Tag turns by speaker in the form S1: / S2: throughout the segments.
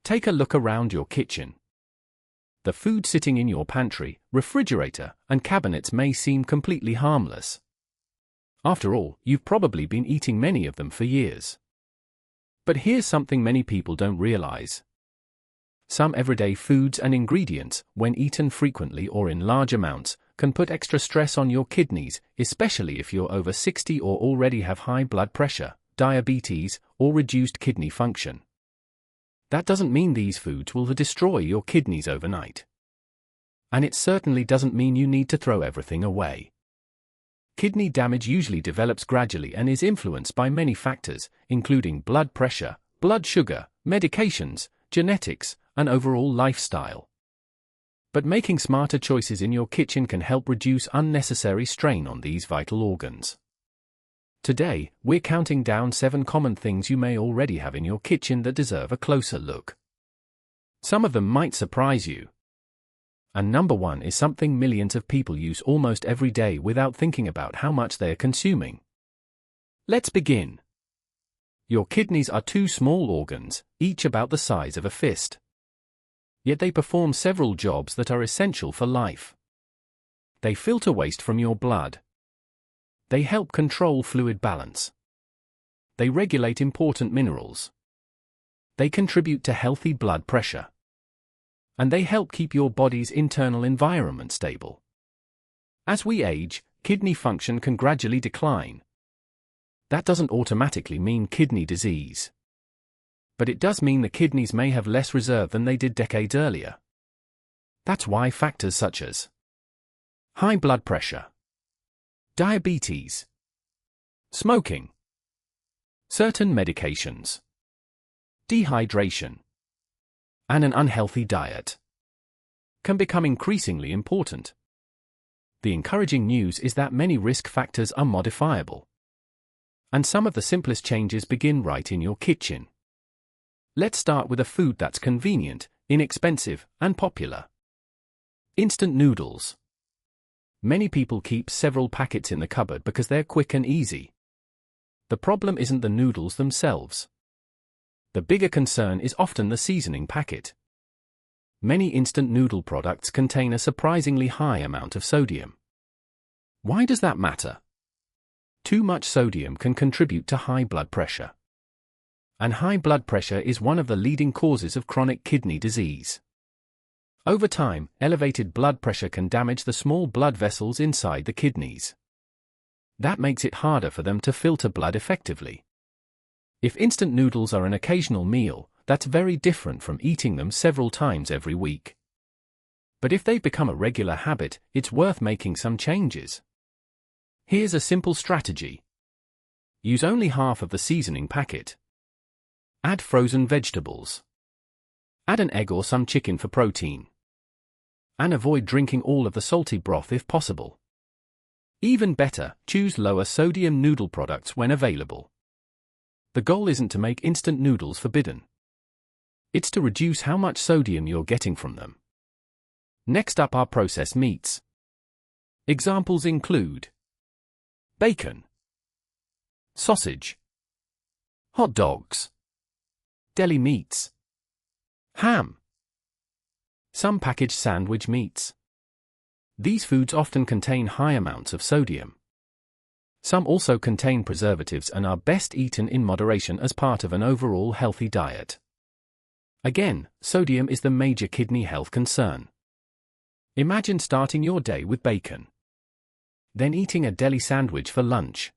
S1: Take a look around your kitchen. The food sitting in your pantry, refrigerator, and cabinets may seem completely harmless. After all, you've probably been eating many of them for years. But here's something many people don't realize. Some everyday foods and ingredients, when eaten frequently or in large amounts, can put extra stress on your kidneys, especially if you're over 60 or already have high blood pressure, diabetes, or reduced kidney function. That doesn't mean these foods will destroy your kidneys overnight. And it certainly doesn't mean you need to throw everything away. Kidney damage usually develops gradually and is influenced by many factors, including blood pressure, blood sugar, medications, genetics, and overall lifestyle. But making smarter choices in your kitchen can help reduce unnecessary strain on these vital organs. Today, we're counting down 7 common things you may already have in your kitchen that deserve a closer look. Some of them might surprise you. And number 1 is something millions of people use almost every day without thinking about how much they are consuming. Let's begin. Your kidneys are 2 small organs, each about the size of a fist. Yet they perform several jobs that are essential for life. They filter waste from your blood. They help control fluid balance. They regulate important minerals. They contribute to healthy blood pressure. And they help keep your body's internal environment stable. As we age, kidney function can gradually decline. That doesn't automatically mean kidney disease. But it does mean the kidneys may have less reserve than they did decades earlier. That's why factors such as high blood pressure, diabetes, smoking, certain medications, dehydration, and an unhealthy diet can become increasingly important. The encouraging news is that many risk factors are modifiable. And some of the simplest changes begin right in your kitchen. Let's start with a food that's convenient, inexpensive, and popular. Instant noodles. Many people keep several packets in the cupboard because they're quick and easy. The problem isn't the noodles themselves. The bigger concern is often the seasoning packet. Many instant noodle products contain a surprisingly high amount of sodium. Why does that matter? Too much sodium can contribute to high blood pressure. And high blood pressure is one of the leading causes of chronic kidney disease. Over time, elevated blood pressure can damage the small blood vessels inside the kidneys. That makes it harder for them to filter blood effectively. If instant noodles are an occasional meal, that's very different from eating them several times every week. But if they've become a regular habit, it's worth making some changes. Here's a simple strategy. Use only half of the seasoning packet. Add frozen vegetables. Add an egg or some chicken for protein. And avoid drinking all of the salty broth if possible. Even better, choose lower sodium noodle products when available. The goal isn't to make instant noodles forbidden. It's to reduce how much sodium you're getting from them. Next up are processed meats. Examples include bacon, sausage, hot dogs, deli meats, ham, some packaged sandwich meats. These foods often contain high amounts of sodium. Some also contain preservatives and are best eaten in moderation as part of an overall healthy diet. Again, sodium is the major kidney health concern. Imagine starting your day with bacon. Then eating a deli sandwich for lunch.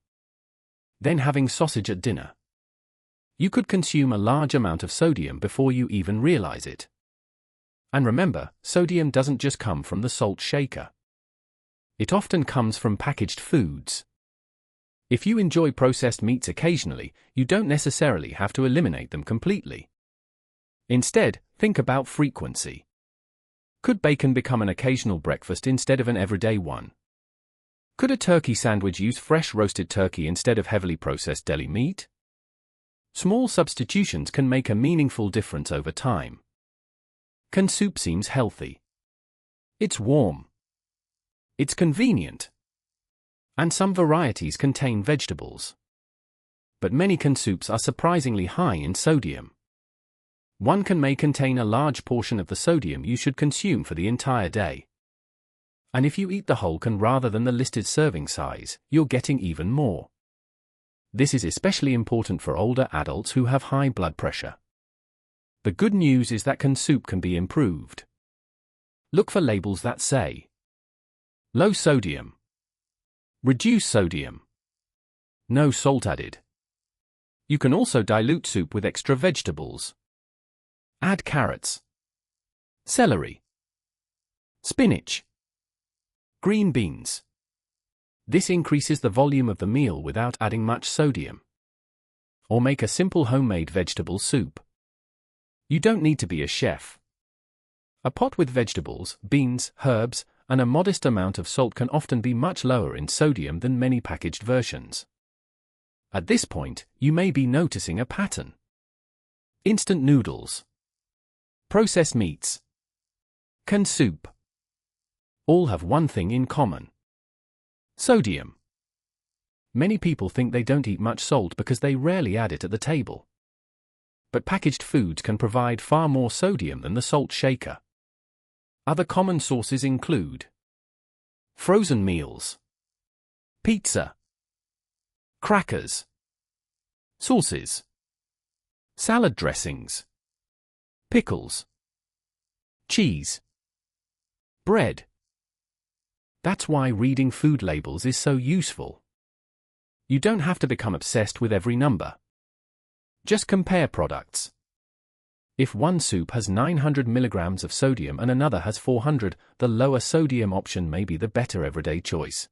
S1: Then having sausage at dinner. You could consume a large amount of sodium before you even realize it. And remember, sodium doesn't just come from the salt shaker. It often comes from packaged foods. If you enjoy processed meats occasionally, you don't necessarily have to eliminate them completely. Instead, think about frequency. Could bacon become an occasional breakfast instead of an everyday one? Could a turkey sandwich use fresh roasted turkey instead of heavily processed deli meat? Small substitutions can make a meaningful difference over time. Can soup seems healthy? It's warm. It's convenient. And some varieties contain vegetables. But many canned soups are surprisingly high in sodium. One can may contain a large portion of the sodium you should consume for the entire day. And if you eat the whole can rather than the listed serving size, you're getting even more. This is especially important for older adults who have high blood pressure. The good news is that canned soup can be improved. Look for labels that say low sodium, reduce sodium, no salt added. You can also dilute soup with extra vegetables. Add carrots, celery, spinach, green beans. This increases the volume of the meal without adding much sodium. Or make a simple homemade vegetable soup. You don't need to be a chef. A pot with vegetables, beans, herbs, and a modest amount of salt can often be much lower in sodium than many packaged versions. At this point, you may be noticing a pattern. Instant noodles, processed meats, canned soup. All have one thing in common: sodium. Many people think they don't eat much salt because they rarely add it at the table. But packaged foods can provide far more sodium than the salt shaker. Other common sources include frozen meals, pizza, crackers, sauces, salad dressings, pickles, cheese, bread. That's why reading food labels is so useful. You don't have to become obsessed with every number. Just compare products. If one soup has 900 milligrams of sodium and another has 400, the lower sodium option may be the better everyday choice.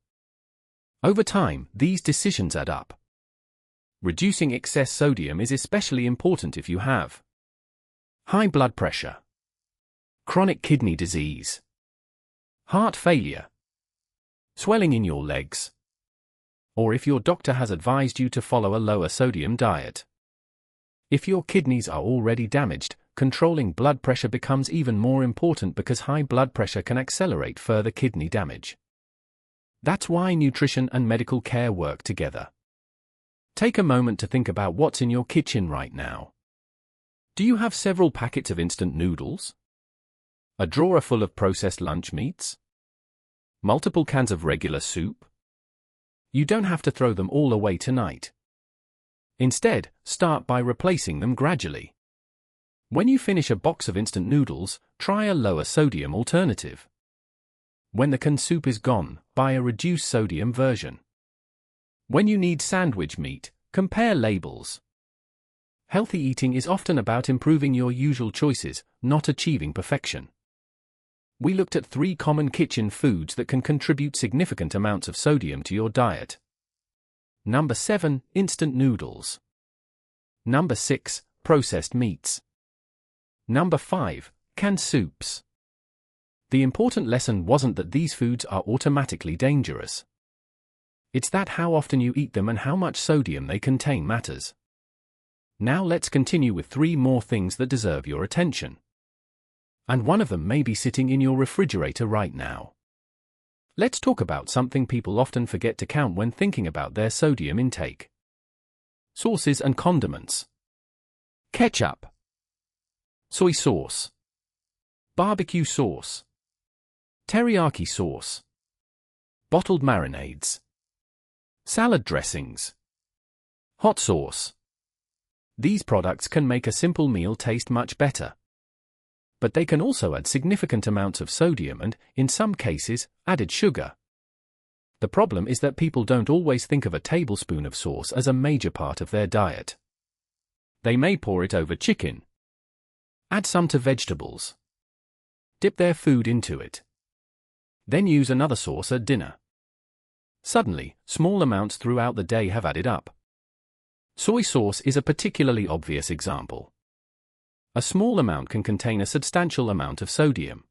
S1: Over time, these decisions add up. Reducing excess sodium is especially important if you have high blood pressure, chronic kidney disease, heart failure, swelling in your legs, or if your doctor has advised you to follow a lower sodium diet. If your kidneys are already damaged, controlling blood pressure becomes even more important because high blood pressure can accelerate further kidney damage. That's why nutrition and medical care work together. Take a moment to think about what's in your kitchen right now. Do you have several packets of instant noodles? A drawer full of processed lunch meats? Multiple cans of regular soup? You don't have to throw them all away tonight. Instead, start by replacing them gradually. When you finish a box of instant noodles, try a lower sodium alternative. When the canned soup is gone, buy a reduced sodium version. When you need sandwich meat, compare labels. Healthy eating is often about improving your usual choices, not achieving perfection. We looked at 3 common kitchen foods that can contribute significant amounts of sodium to your diet. Number 7, instant noodles. Number 6, processed meats. Number 5, canned soups. The important lesson wasn't that these foods are automatically dangerous. It's that how often you eat them and how much sodium they contain matters. Now let's continue with 3 more things that deserve your attention. And one of them may be sitting in your refrigerator right now. Let's talk about something people often forget to count when thinking about their sodium intake. Sauces and condiments. Ketchup, soy sauce, barbecue sauce, teriyaki sauce, bottled marinades, salad dressings, hot sauce. These products can make a simple meal taste much better. But they can also add significant amounts of sodium and, in some cases, added sugar. The problem is that people don't always think of a tablespoon of sauce as a major part of their diet. They may pour it over chicken. Add some to vegetables. Dip their food into it. Then use another sauce at dinner. Suddenly, small amounts throughout the day have added up. Soy sauce is a particularly obvious example. A small amount can contain a substantial amount of sodium.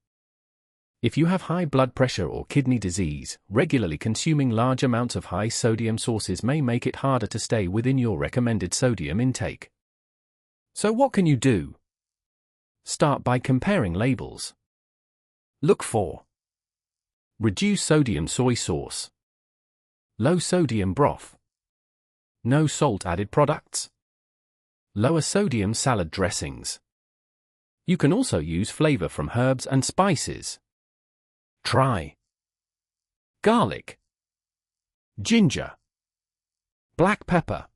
S1: If you have high blood pressure or kidney disease, regularly consuming large amounts of high sodium sauces may make it harder to stay within your recommended sodium intake. So what can you do? Start by comparing labels. Look for reduced sodium soy sauce, low sodium broth, no salt added products, lower sodium salad dressings. You can also use flavor from herbs and spices. Try garlic, ginger, black pepper,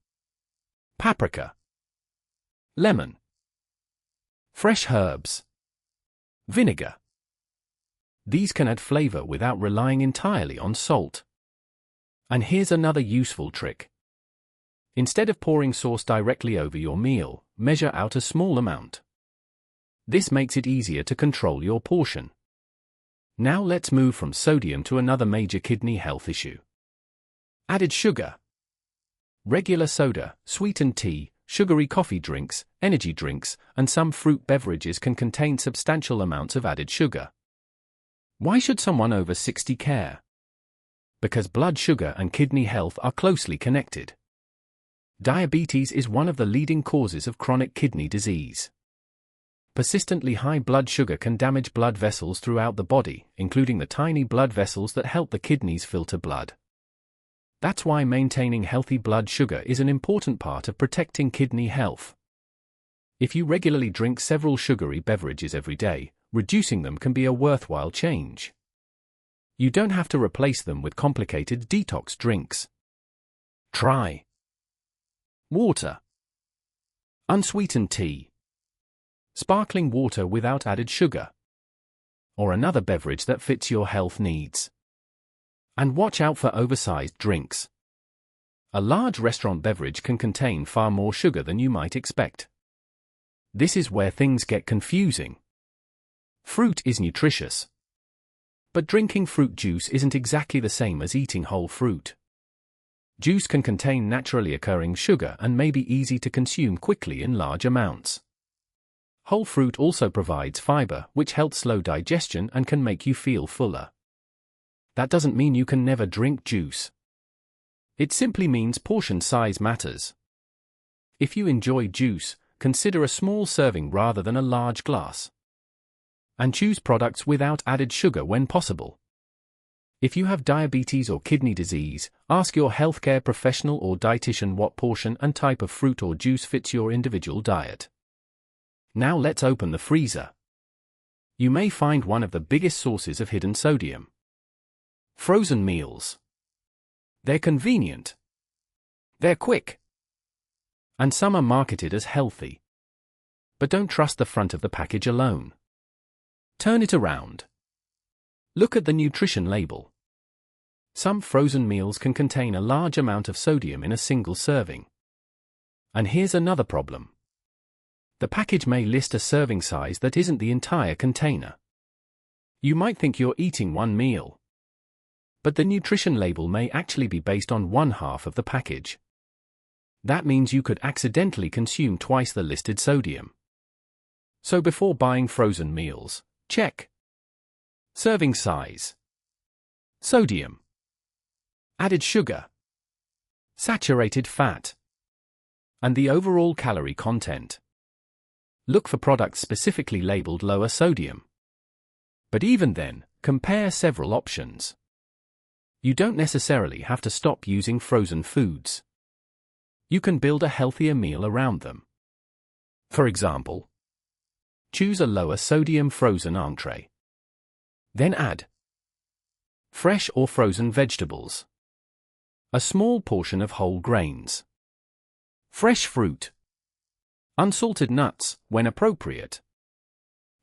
S1: paprika, lemon, fresh herbs, vinegar. These can add flavor without relying entirely on salt. And here's another useful trick. Instead of pouring sauce directly over your meal, measure out a small amount. This makes it easier to control your portion. Now let's move from sodium to another major kidney health issue. Added sugar. Regular soda, sweetened tea, sugary coffee drinks, energy drinks, and some fruit beverages can contain substantial amounts of added sugar. Why should someone over 60 care? Because blood sugar and kidney health are closely connected. Diabetes is one of the leading causes of chronic kidney disease. Persistently high blood sugar can damage blood vessels throughout the body, including the tiny blood vessels that help the kidneys filter blood. That's why maintaining healthy blood sugar is an important part of protecting kidney health. If you regularly drink several sugary beverages every day, reducing them can be a worthwhile change. You don't have to replace them with complicated detox drinks. Try water, unsweetened tea, sparkling water without added sugar, or another beverage that fits your health needs. And watch out for oversized drinks. A large restaurant beverage can contain far more sugar than you might expect. This is where things get confusing. Fruit is nutritious. But drinking fruit juice isn't exactly the same as eating whole fruit. Juice can contain naturally occurring sugar and may be easy to consume quickly in large amounts. Whole fruit also provides fiber, which helps slow digestion and can make you feel fuller. That doesn't mean you can never drink juice. It simply means portion size matters. If you enjoy juice, consider a small serving rather than a large glass. And choose products without added sugar when possible. If you have diabetes or kidney disease, ask your healthcare professional or dietitian what portion and type of fruit or juice fits your individual diet. Now let's open the freezer. You may find one of the biggest sources of hidden sodium. Frozen meals. They're convenient. They're quick. And some are marketed as healthy. But don't trust the front of the package alone. Turn it around. Look at the nutrition label. Some frozen meals can contain a large amount of sodium in a single serving. And here's another problem. The package may list a serving size that isn't the entire container. You might think you're eating one meal. But the nutrition label may actually be based on one half of the package. That means you could accidentally consume twice the listed sodium. So before buying frozen meals, check serving size, sodium, added sugar, saturated fat, and the overall calorie content. Look for products specifically labeled lower sodium. But even then, compare several options. You don't necessarily have to stop using frozen foods. You can build a healthier meal around them. For example, choose a lower sodium frozen entree. Then add fresh or frozen vegetables, a small portion of whole grains, fresh fruit, unsalted nuts when appropriate.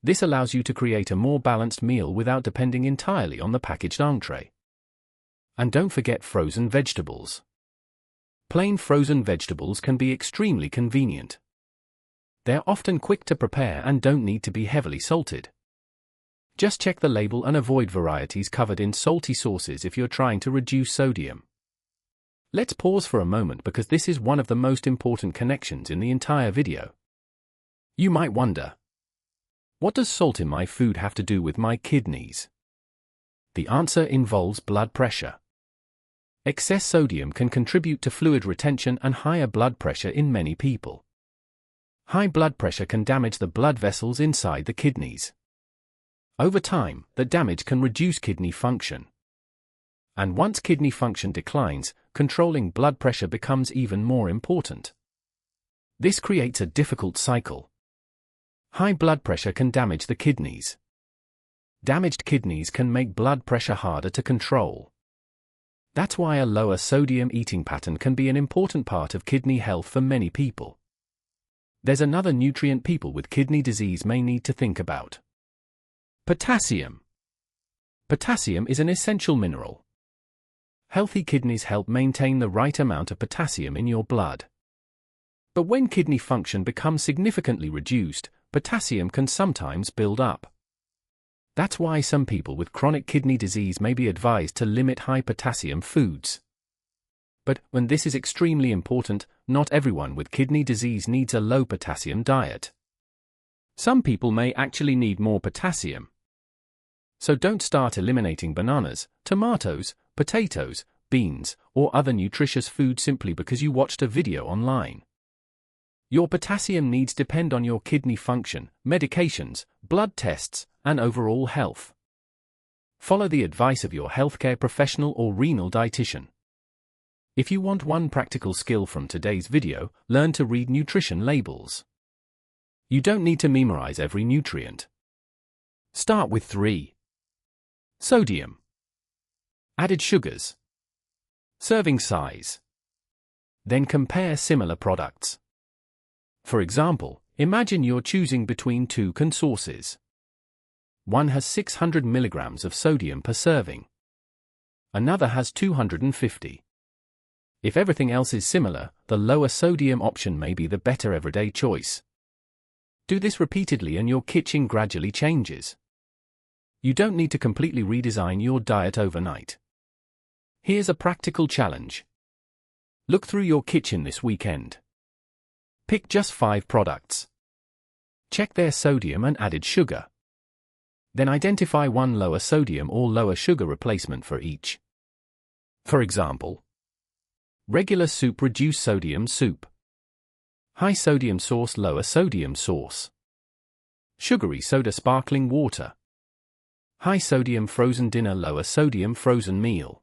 S1: This allows you to create a more balanced meal without depending entirely on the packaged entree. And don't forget frozen vegetables. Plain frozen vegetables can be extremely convenient. They're often quick to prepare and don't need to be heavily salted. Just check the label and avoid varieties covered in salty sauces if you're trying to reduce sodium. Let's pause for a moment because this is one of the most important connections in the entire video. You might wonder, what does salt in my food have to do with my kidneys? The answer involves blood pressure. Excess sodium can contribute to fluid retention and higher blood pressure in many people. High blood pressure can damage the blood vessels inside the kidneys. Over time, the damage can reduce kidney function. And once kidney function declines, controlling blood pressure becomes even more important. This creates a difficult cycle. High blood pressure can damage the kidneys. Damaged kidneys can make blood pressure harder to control. That's why a lower sodium eating pattern can be an important part of kidney health for many people. There's another nutrient people with kidney disease may need to think about. Potassium. Potassium is an essential mineral. Healthy kidneys help maintain the right amount of potassium in your blood. But when kidney function becomes significantly reduced, potassium can sometimes build up. That's why some people with chronic kidney disease may be advised to limit high potassium foods. But when this is extremely important, not everyone with kidney disease needs a low potassium diet. Some people may actually need more potassium. So don't start eliminating bananas, tomatoes, potatoes, beans, or other nutritious food simply because you watched a video online. Your potassium needs depend on your kidney function, medications, blood tests, and overall health. Follow the advice of your healthcare professional or renal dietitian. If you want one practical skill from today's video, learn to read nutrition labels. You don't need to memorize every nutrient. Start with 3. Sodium. Added sugars. Serving size. Then compare similar products. For example, imagine you're choosing between 2 sources. One has 600 mg of sodium per serving. Another has 250. If everything else is similar, the lower sodium option may be the better everyday choice. Do this repeatedly and your kitchen gradually changes. You don't need to completely redesign your diet overnight. Here's a practical challenge. Look through your kitchen this weekend. Pick just 5 products. Check their sodium and added sugar. Then identify one lower sodium or lower sugar replacement for each. For example, regular soup reduced sodium soup. High sodium sauce lower sodium sauce. Sugary soda sparkling water. High sodium frozen dinner lower sodium frozen meal.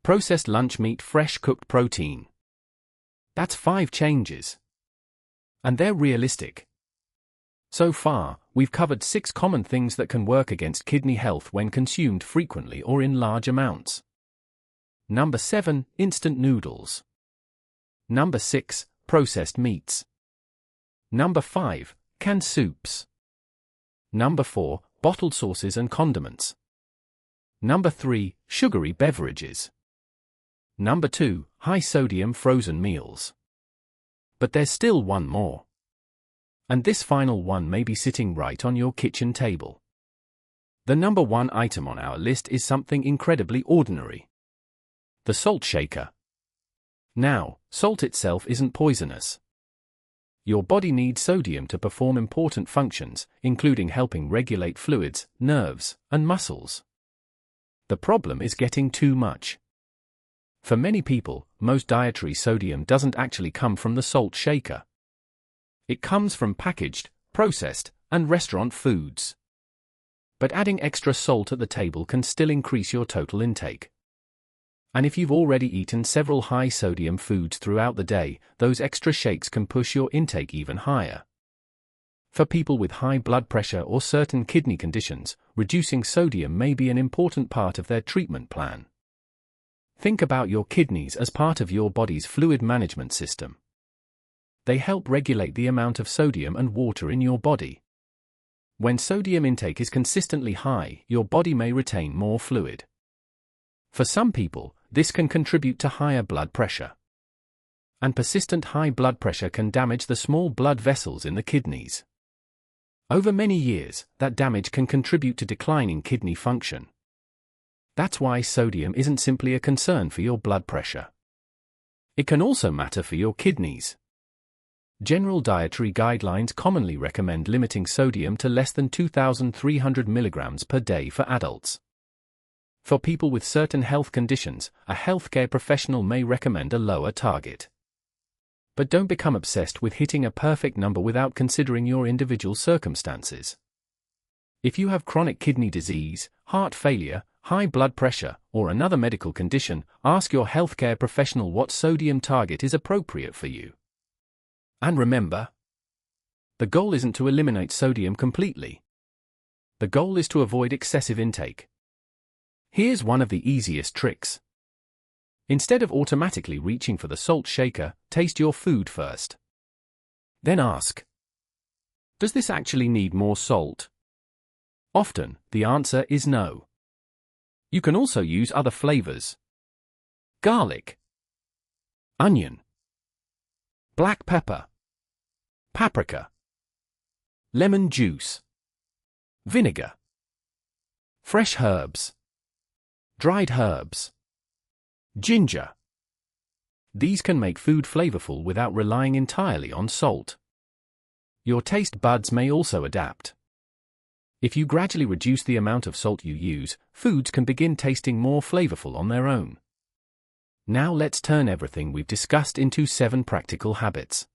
S1: Processed lunch meat fresh cooked protein. That's 5 changes. And they're realistic. So far, we've covered 6 common things that can work against kidney health when consumed frequently or in large amounts. Number 7, instant noodles. Number 6, processed meats. Number 5, canned soups. Number 4, bottled sauces and condiments. Number 3, sugary beverages. Number 2, high-sodium frozen meals. But there's still one more. And this final one may be sitting right on your kitchen table. The number 1 item on our list is something incredibly ordinary. The salt shaker. Now, salt itself isn't poisonous. Your body needs sodium to perform important functions, including helping regulate fluids, nerves, and muscles. The problem is getting too much. For many people, most dietary sodium doesn't actually come from the salt shaker. It comes from packaged, processed, and restaurant foods. But adding extra salt at the table can still increase your total intake. And if you've already eaten several high-sodium foods throughout the day, those extra shakes can push your intake even higher. For people with high blood pressure or certain kidney conditions, reducing sodium may be an important part of their treatment plan. Think about your kidneys as part of your body's fluid management system. They help regulate the amount of sodium and water in your body. When sodium intake is consistently high, your body may retain more fluid. For some people, this can contribute to higher blood pressure. And persistent high blood pressure can damage the small blood vessels in the kidneys. Over many years, that damage can contribute to declining kidney function. That's why sodium isn't simply a concern for your blood pressure. It can also matter for your kidneys. General dietary guidelines commonly recommend limiting sodium to less than 2,300 mg per day for adults. For people with certain health conditions, a healthcare professional may recommend a lower target. But don't become obsessed with hitting a perfect number without considering your individual circumstances. If you have chronic kidney disease, heart failure, high blood pressure, or another medical condition, ask your healthcare professional what sodium target is appropriate for you. And remember, The goal isn't to eliminate sodium completely. The goal is to avoid excessive intake. Here's one of the easiest tricks. Instead of automatically reaching for the salt shaker, taste your food first. Then ask, does this actually need more salt? Often, the answer is no. You can also use other flavors. Garlic, onion, black pepper, paprika, lemon juice, vinegar, fresh herbs, dried herbs, ginger. These can make food flavorful without relying entirely on salt. Your taste buds may also adapt. If you gradually reduce the amount of salt you use, foods can begin tasting more flavorful on their own. Now let's turn everything we've discussed into 7 practical habits.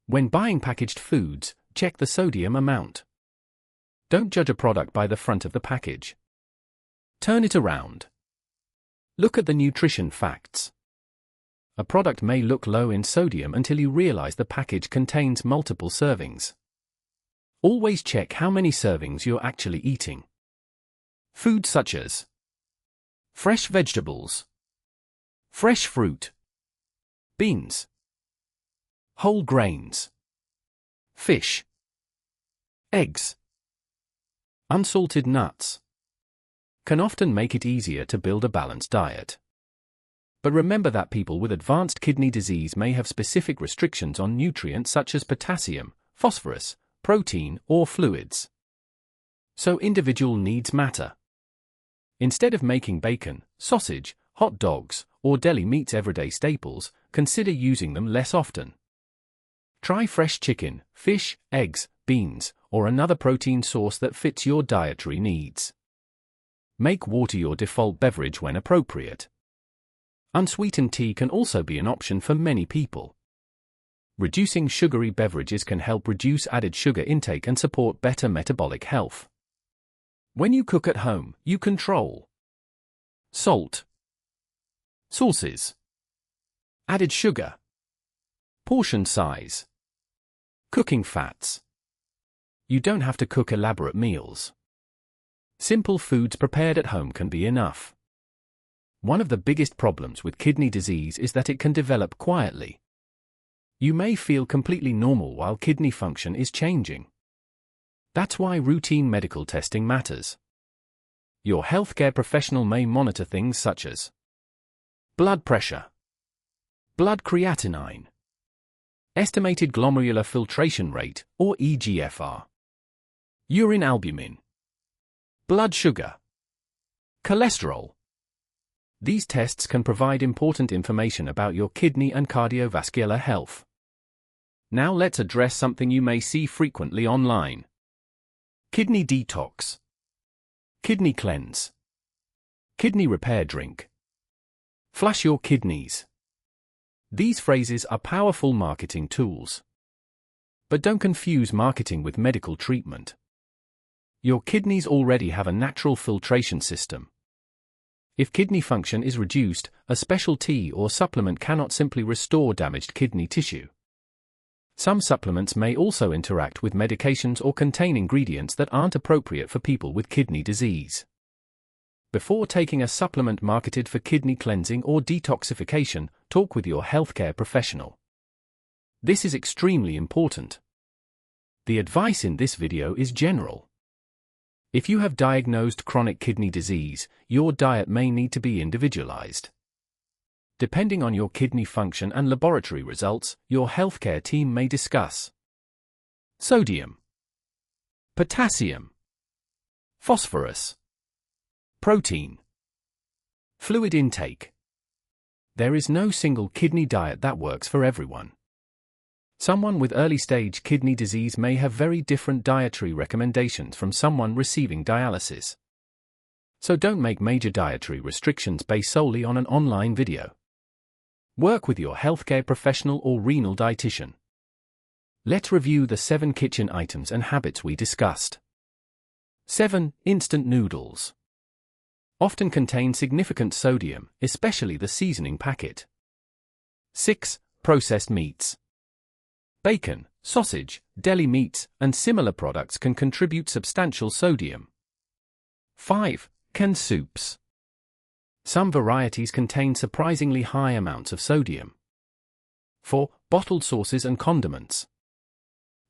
S1: When buying packaged foods, check the sodium amount. Don't judge a product by the front of the package. Turn it around. Look at the nutrition facts. A product may look low in sodium until you realize the package contains multiple servings. Always check how many servings you're actually eating. Foods such as fresh vegetables, fresh fruit, beans, whole grains, fish, eggs, unsalted nuts, can often make it easier to build a balanced diet. But remember that people with advanced kidney disease may have specific restrictions on nutrients such as potassium, phosphorus, protein, or fluids. So individual needs matter. Instead of making bacon, sausage, hot dogs, or deli meats everyday staples, consider using them less often. Try fresh chicken, fish, eggs, beans, or another protein source that fits your dietary needs. Make water your default beverage when appropriate. Unsweetened tea can also be an option for many people. Reducing sugary beverages can help reduce added sugar intake and support better metabolic health. When you cook at home, you control salt, sauces, added sugar, portion size, cooking fats. You don't have to cook elaborate meals. Simple foods prepared at home can be enough. One of the biggest problems with kidney disease is that it can develop quietly. You may feel completely normal while kidney function is changing. That's why routine medical testing matters. Your healthcare professional may monitor things such as blood pressure, blood creatinine, estimated glomerular filtration rate, or eGFR, urine albumin, blood sugar, cholesterol. These tests can provide important information about your kidney and cardiovascular health. Now let's address something you may see frequently online. Kidney detox, kidney cleanse, kidney repair drink, flush your kidneys. These phrases are powerful marketing tools. But don't confuse marketing with medical treatment. Your kidneys already have a natural filtration system. If kidney function is reduced, a special tea or supplement cannot simply restore damaged kidney tissue. Some supplements may also interact with medications or contain ingredients that aren't appropriate for people with kidney disease. Before taking a supplement marketed for kidney cleansing or detoxification, talk with your healthcare professional. This is extremely important. The advice in this video is general. If you have diagnosed chronic kidney disease, your diet may need to be individualized. Depending on your kidney function and laboratory results, your healthcare team may discuss sodium, potassium, phosphorus, protein, fluid intake. There is no single kidney diet that works for everyone. Someone with early-stage kidney disease may have very different dietary recommendations from someone receiving dialysis. So don't make major dietary restrictions based solely on an online video. Work with your healthcare professional or renal dietitian. Let's review the 7 kitchen items and habits we discussed. 7. Instant noodles. Often contain significant sodium, especially the seasoning packet. 6. Processed meats. Bacon, Sausage, deli meats, and similar products can contribute substantial sodium. 5. Canned soups. Some varieties contain surprisingly high amounts of sodium. 4. Bottled sauces and condiments.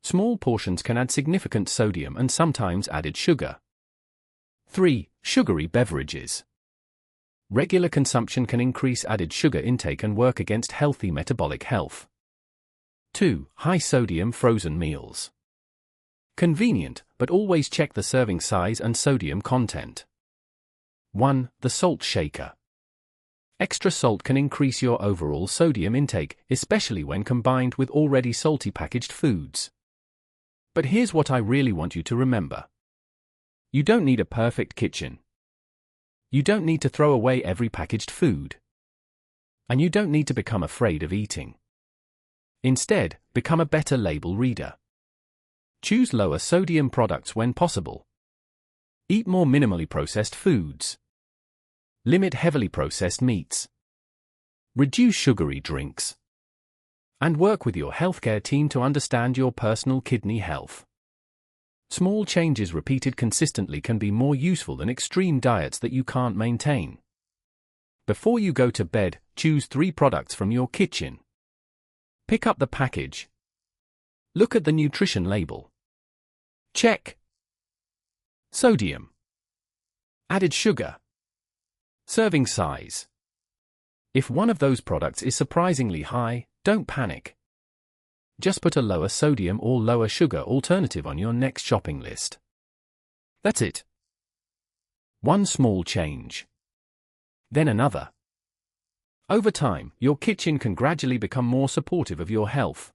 S1: Small portions can add significant sodium and sometimes added sugar. 3. Sugary beverages. Regular consumption can increase added sugar intake and work against healthy metabolic health. 2. High-sodium frozen meals. Convenient, but always check the serving size and sodium content. 1. The salt shaker. Extra salt can increase your overall sodium intake, especially when combined with already salty packaged foods. But here's what I really want you to remember. You don't need a perfect kitchen. You don't need to throw away every packaged food. And you don't need to become afraid of eating. Instead, become a better label reader. Choose lower sodium products when possible. Eat more minimally processed foods. Limit heavily processed meats. Reduce sugary drinks. And work with your healthcare team to understand your personal kidney health. Small changes repeated consistently can be more useful than extreme diets that you can't maintain. Before you go to bed, choose 3 products from your kitchen. Pick up the package. Look at the nutrition label. Check. Sodium. Added sugar. Serving size. If one of those products is surprisingly high, don't panic. Just put a lower sodium or lower sugar alternative on your next shopping list. That's it. One small change. Then another. Over time, your kitchen can gradually become more supportive of your health.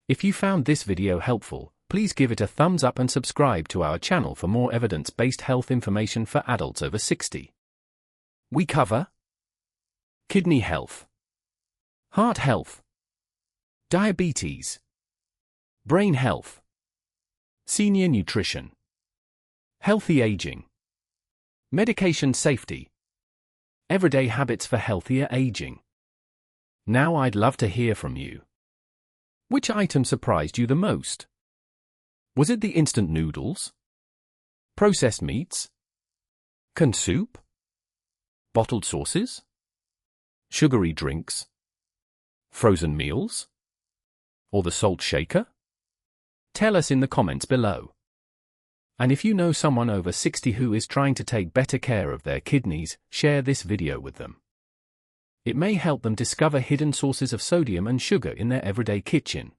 S1: If you found this video helpful, please give it a thumbs up and subscribe to our channel for more evidence-based health information for adults over 60. We cover kidney health, heart health, diabetes, brain health, senior nutrition, healthy aging, medication safety, everyday habits for healthier aging. Now I'd love to hear from you. Which item surprised you the most? Was it the instant noodles? Processed meats? Canned soup? Bottled sauces? Sugary drinks? Frozen meals? Or the salt shaker? Tell us in the comments below. And if you know someone over 60 who is trying to take better care of their kidneys, share this video with them. It may help them discover hidden sources of sodium and sugar in their everyday kitchen.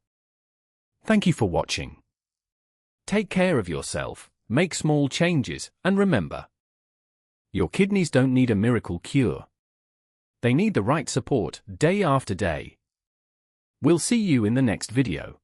S1: Thank you for watching. Take care of yourself, make small changes, and remember, your kidneys don't need a miracle cure. They need the right support, day after day. We'll see you in the next video.